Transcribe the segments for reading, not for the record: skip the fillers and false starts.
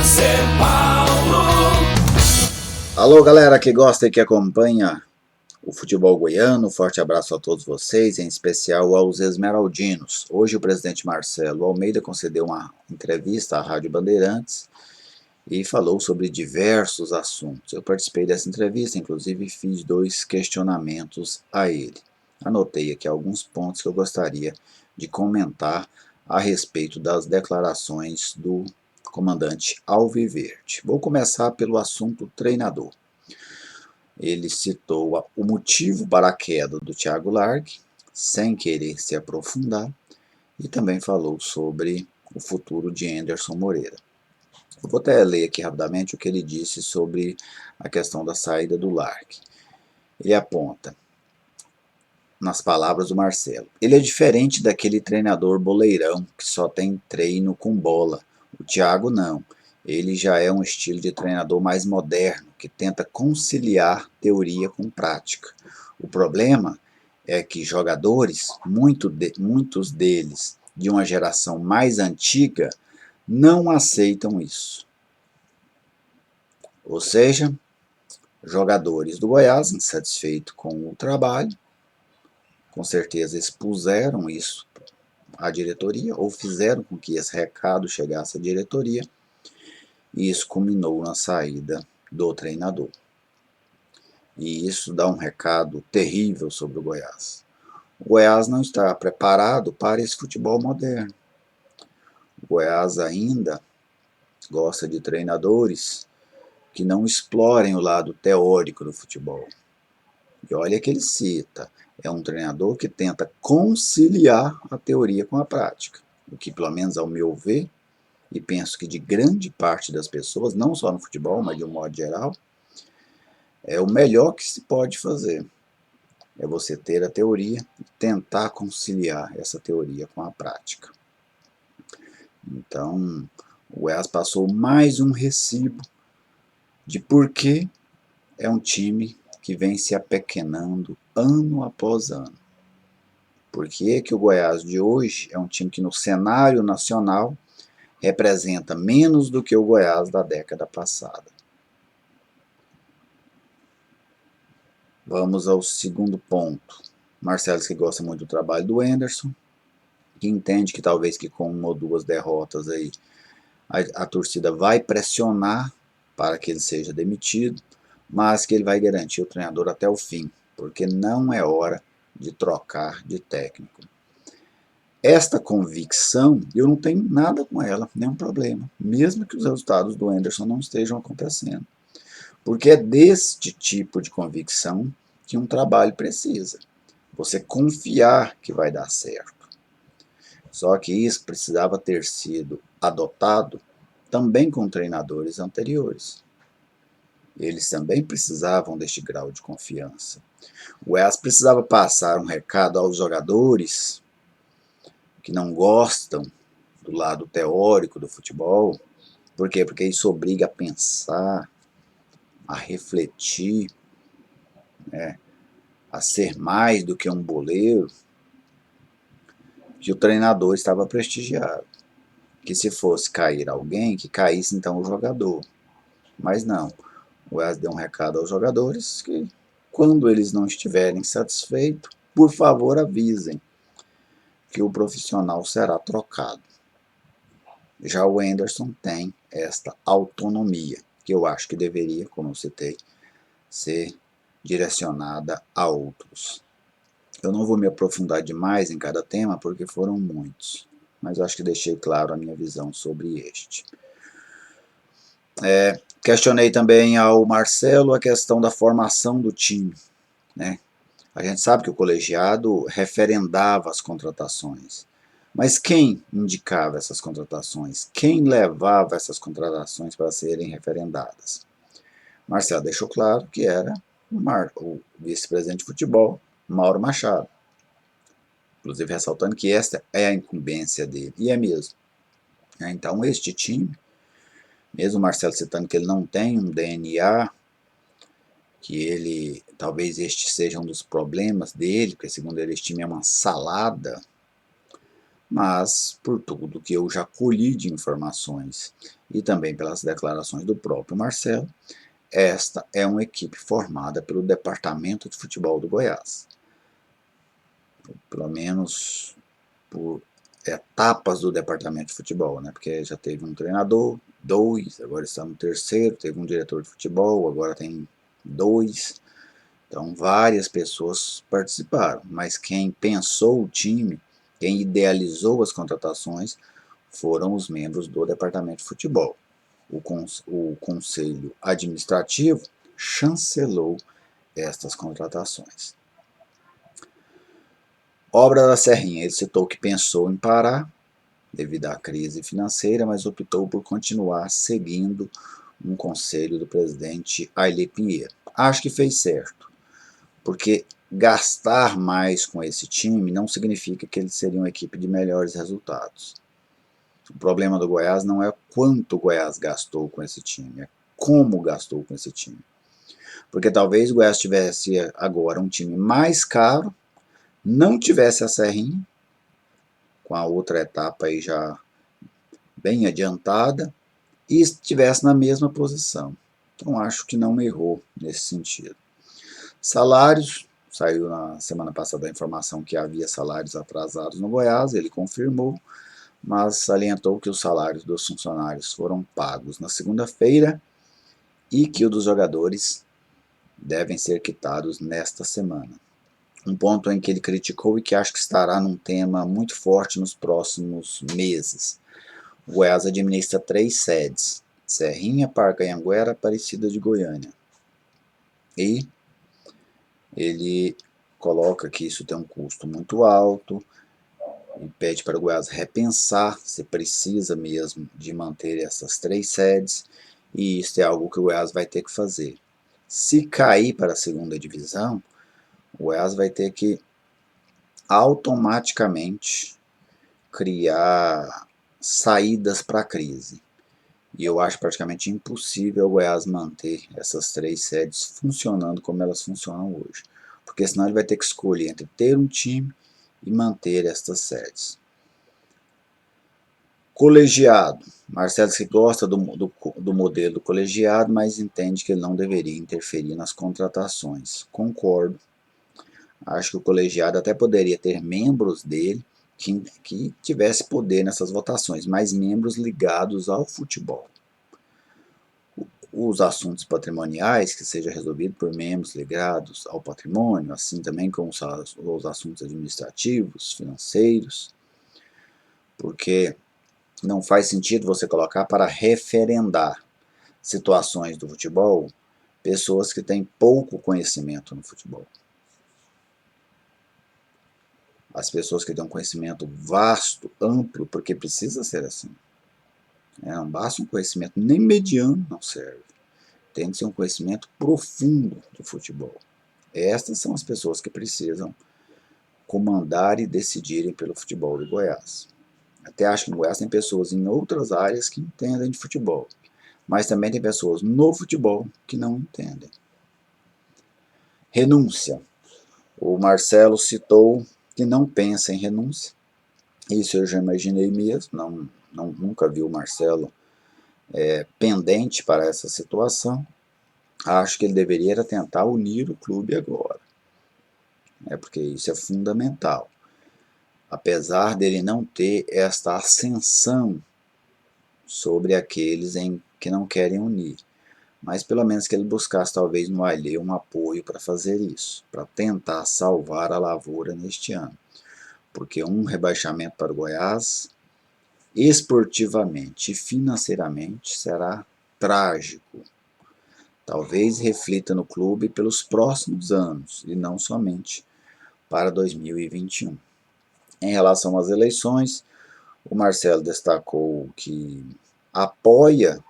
Ser Paulo. Alô, galera que gosta e que acompanha o futebol goiano, forte abraço a todos vocês, em especial aos esmeraldinos. Hoje o presidente Marcelo Almeida concedeu uma entrevista à Rádio Bandeirantes e falou sobre diversos assuntos. Eu participei dessa entrevista, inclusive fiz 2 questionamentos a ele. Anotei aqui alguns pontos que eu gostaria de comentar a respeito das declarações do comandante Alviverde. Vou começar pelo assunto treinador. Ele citou o motivo para a queda do Thiago Largue, sem querer se aprofundar, e também falou sobre o futuro de Anderson Moreira. Eu vou até ler aqui rapidamente o que ele disse sobre a questão da saída do Largue. Ele aponta, nas palavras do Marcelo, ele é diferente daquele treinador boleirão que só tem treino com bola. O Thiago não. Ele já é um estilo de treinador mais moderno, que tenta conciliar teoria com prática. O problema é que jogadores, muitos deles de uma geração mais antiga, não aceitam isso. Ou seja, jogadores do Goiás, insatisfeitos com o trabalho, com certeza expuseram isso à diretoria, ou fizeram com que esse recado chegasse à diretoria, e isso culminou na saída do treinador. E isso dá um recado terrível sobre o Goiás. O Goiás não está preparado para esse futebol moderno. O Goiás ainda gosta de treinadores que não explorem o lado teórico do futebol. E olha que ele cita, é um treinador que tenta conciliar a teoria com a prática. O que, pelo menos ao meu ver, e penso que de grande parte das pessoas, não só no futebol, mas de um modo geral, é o melhor que se pode fazer. É você ter a teoria e tentar conciliar essa teoria com a prática. Então, o Goiás passou mais um recibo de por que é um time que vem se apequenando ano após ano. Por que o Goiás de hoje é um time que no cenário nacional representa menos do que o Goiás da década passada? Vamos ao segundo ponto. Marcelo, que gosta muito do trabalho do Anderson, que entende que talvez que com 1 ou 2 derrotas aí a torcida vai pressionar para que ele seja demitido, mas que ele vai garantir o treinador até o fim, porque não é hora de trocar de técnico. Esta convicção, eu não tenho nada com ela, nenhum problema, mesmo que os resultados do Anderson não estejam acontecendo. Porque é deste tipo de convicção que um trabalho precisa. Você confiar que vai dar certo. Só que isso precisava ter sido adotado também com treinadores anteriores. Eles também precisavam deste grau de confiança. O Goiás precisava passar um recado aos jogadores que não gostam do lado teórico do futebol. Por quê? Porque isso obriga a pensar, a refletir, a ser mais do que um boleiro, que o treinador estava prestigiado. Que se fosse cair alguém, que caísse então o jogador. Mas não. O Goiás deu um recado aos jogadores que, quando eles não estiverem satisfeitos, por favor avisem que o profissional será trocado. Já o Anderson tem esta autonomia, que eu acho que deveria, como eu citei, ser direcionada a outros. Eu não vou me aprofundar demais em cada tema, porque foram muitos, mas eu acho que deixei claro a minha visão sobre este. Questionei também ao Marcelo a questão da formação do time, né? A gente sabe que o colegiado referendava as contratações, mas quem indicava essas contratações? Quem levava essas contratações para serem referendadas? Marcelo deixou claro que era o vice-presidente de futebol, Mauro Machado. Inclusive ressaltando que esta é a incumbência dele, e é mesmo. Então este time, mesmo o Marcelo citando que ele não tem um DNA, que ele, talvez este seja um dos problemas dele, porque segundo ele este time é uma salada, mas por tudo que eu já colhi de informações e também pelas declarações do próprio Marcelo, esta é uma equipe formada pelo Departamento de Futebol do Goiás. Pelo menos por etapas do Departamento de Futebol, né? Porque já teve um treinador, dois, agora está no terceiro, teve um diretor de futebol, agora tem dois. Então, várias pessoas participaram, mas quem pensou o time, quem idealizou as contratações, foram os membros do Departamento de Futebol. O Conselho Administrativo chancelou estas contratações. Obra da Serrinha, ele citou que pensou em parar devido à crise financeira, mas optou por continuar seguindo um conselho do presidente Ailê Pinheiro. Acho que fez certo, porque gastar mais com esse time não significa que ele seria uma equipe de melhores resultados. O problema do Goiás não é quanto o Goiás gastou com esse time, é como gastou com esse time. Porque talvez o Goiás tivesse agora um time mais caro, não tivesse a Serrinha, com a outra etapa aí já bem adiantada, e estivesse na mesma posição. Então acho que não errou nesse sentido. Salários, saiu na semana passada a informação que havia salários atrasados no Goiás, ele confirmou, mas salientou que os salários dos funcionários foram pagos na segunda-feira e que o dos jogadores devem ser quitados nesta semana. Um ponto em que ele criticou e que acho que estará num tema muito forte nos próximos meses. O Goiás administra 3 sedes: Serrinha, Parque Anhanguera, Aparecida de Goiânia. E ele coloca que isso tem um custo muito alto e pede para o Goiás repensar se precisa mesmo de manter essas 3 sedes, e isso é algo que o Goiás vai ter que fazer. Se cair para a segunda divisão, o Goiás vai ter que automaticamente criar saídas para a crise. E eu acho praticamente impossível o Goiás manter essas 3 sedes funcionando como elas funcionam hoje. Porque senão ele vai ter que escolher entre ter um time e manter estas sedes. Colegiado. Marcelo que gosta do modelo colegiado, mas entende que ele não deveria interferir nas contratações. Concordo. Acho que o colegiado até poderia ter membros dele que tivesse poder nessas votações, mas membros ligados ao futebol. Os assuntos patrimoniais, que seja resolvido por membros ligados ao patrimônio, assim também como os assuntos administrativos, financeiros, porque não faz sentido você colocar para referendar situações do futebol pessoas que têm pouco conhecimento no futebol. As pessoas que têm um conhecimento vasto, amplo, porque precisa ser assim. Não basta um conhecimento nem mediano, não serve. Tem que ser um conhecimento profundo do futebol. Estas são as pessoas que precisam comandar e decidirem pelo futebol do Goiás. Até acho que no Goiás tem pessoas em outras áreas que entendem de futebol, mas também tem pessoas no futebol que não entendem. Renúncia. O Marcelo citou que não pensa em renúncia. Isso eu já imaginei mesmo, nunca vi o Marcelo pendente para essa situação. Acho que ele deveria tentar unir o clube agora, porque isso é fundamental. Apesar dele não ter esta ascensão sobre aqueles que não querem unir, mas pelo menos que ele buscasse talvez no Ailê um apoio para fazer isso, para tentar salvar a lavoura neste ano, porque um rebaixamento para o Goiás, esportivamente e financeiramente, será trágico. Talvez reflita no clube pelos próximos anos e não somente para 2021. Em relação às eleições, o Marcelo destacou que apoia,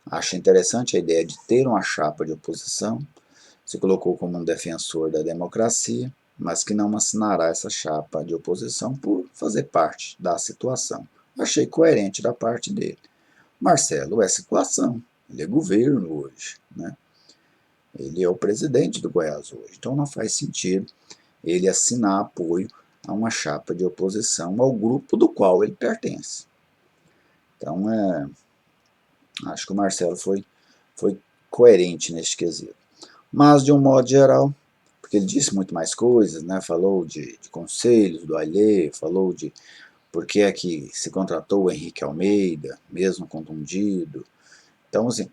acha interessante a ideia de ter uma chapa de oposição, se colocou como um defensor da democracia, mas que não assinará essa chapa de oposição por fazer parte da situação. Achei coerente da parte dele. Marcelo é situação, ele é governo hoje, né? Ele é o presidente do Goiás hoje, então não faz sentido ele assinar apoio a uma chapa de oposição ao grupo do qual ele pertence. Então, acho que o Marcelo foi coerente neste quesito. Mas, de um modo geral, porque ele disse muito mais coisas, né? Falou de conselhos do Alê, falou de por que é que se contratou o Henrique Almeida, mesmo contundido. Então, assim,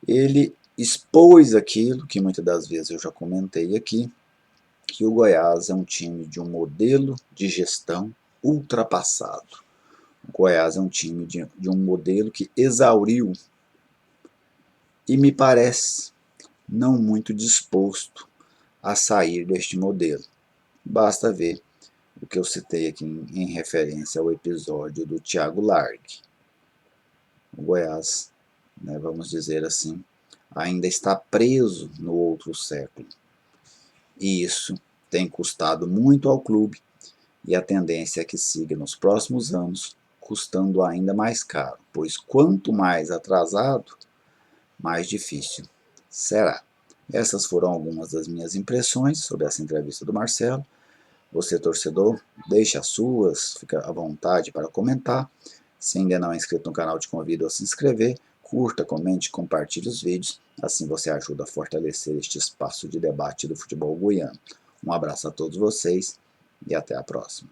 ele expôs aquilo que muitas das vezes eu já comentei aqui, que o Goiás é um time de um modelo de gestão ultrapassado. O Goiás é um time de um modelo que exauriu e me parece não muito disposto a sair deste modelo. Basta ver o que eu citei aqui em referência ao episódio do Thiago Largue. O Goiás, né, vamos dizer assim, ainda está preso no outro século. E isso tem custado muito ao clube e a tendência é que siga nos próximos anos, custando ainda mais caro, pois quanto mais atrasado, mais difícil será. Essas foram algumas das minhas impressões sobre essa entrevista do Marcelo. Você, torcedor, deixe as suas, fica à vontade para comentar. Se ainda não é inscrito no canal, te convido a se inscrever. Curta, comente, compartilhe os vídeos. Assim você ajuda a fortalecer este espaço de debate do futebol goiano. Um abraço a todos vocês e até a próxima.